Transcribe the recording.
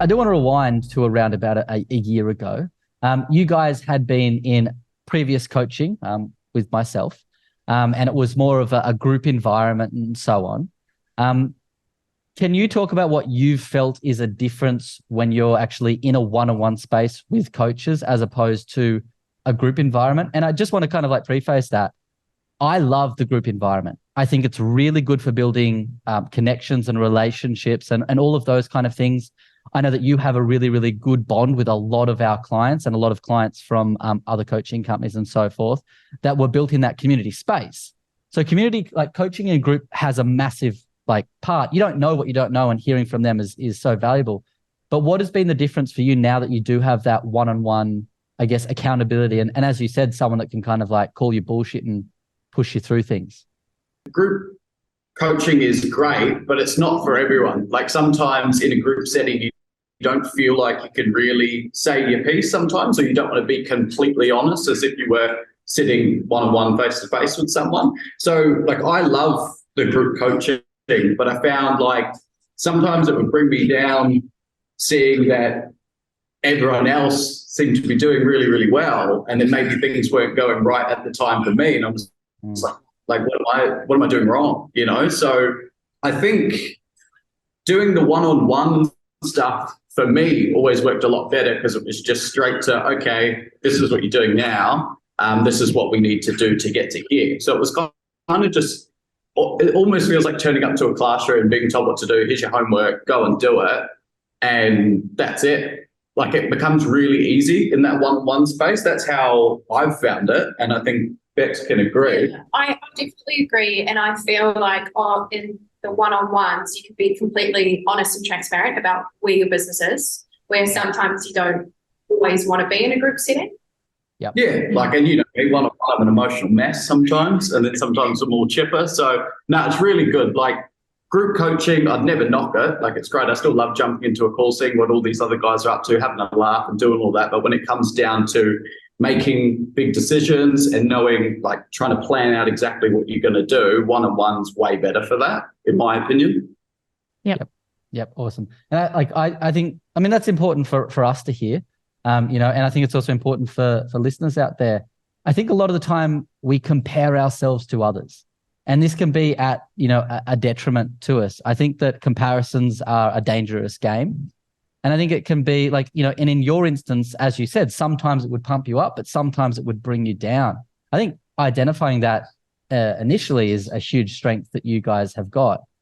I do want to rewind to around about a year ago. You guys had been in previous coaching with myself, and it was more of a group environment and so on. Can you talk about what you've felt is a difference when you're actually in a one-on-one space with coaches as opposed to a group environment? And I just want to kind of like preface that. I love the group environment. I think it's really good for building connections and relationships and all of those kind of things. I know that you have a really, really good bond with a lot of our clients and a lot of clients from other coaching companies and so forth that were built in that community space. So community, like coaching in a group, has a massive like part. You don't know what you don't know, and hearing from them is so valuable. But what has been the difference for you now that you do have that one-on-one, I guess, accountability? And as you said, someone that can kind of like call you bullshit and push you through things. Group coaching is great, but it's not for everyone. Like sometimes in a group setting, you don't feel like you can really say your piece sometimes, or you don't want to be completely honest as if you were sitting one-on-one face-to-face with someone. So like I love the group coaching, but I found like sometimes it would bring me down seeing that everyone else seemed to be doing really, really well, and then maybe things weren't going right at the time for me, and I was like, what am I doing wrong? You know, so I think doing the one-on-one stuff for me always worked a lot better because it was just straight to, okay, this is what you're doing now. This is what we need to do to get to here. So it was kind of just, it almost feels like turning up to a classroom, being told what to do. Here's your homework, go and do it. And that's it. Like it becomes really easy in that one-on-one space. That's how I've found it. And I think Bex can agree. Yeah, I definitely agree. And I feel like in the one-on-ones, you can be completely honest and transparent about where your business is, where sometimes you don't always want to be in a group setting. Yep. Yeah, like, and you know, one-on-one, I'm an emotional mess sometimes, and then sometimes I'm more chipper. So, no, it's really good. Like, group coaching, I'd never knock it. Like, it's great. I still love jumping into a call, seeing what all these other guys are up to, having a laugh and doing all that. But when it comes down to making big decisions and knowing, like, trying to plan out exactly what you're going to do, one-on-one's way better for that, in my opinion. Yep. Awesome. And I think, I mean, that's important for us to hear, you know, and I think it's also important for listeners out there. I think a lot of the time we compare ourselves to others, and this can be at, you know, a detriment to us. I think that comparisons are a dangerous game. And I think it can be like, you know, and in your instance, as you said, sometimes it would pump you up, but sometimes it would bring you down. I think identifying that initially is a huge strength that you guys have got.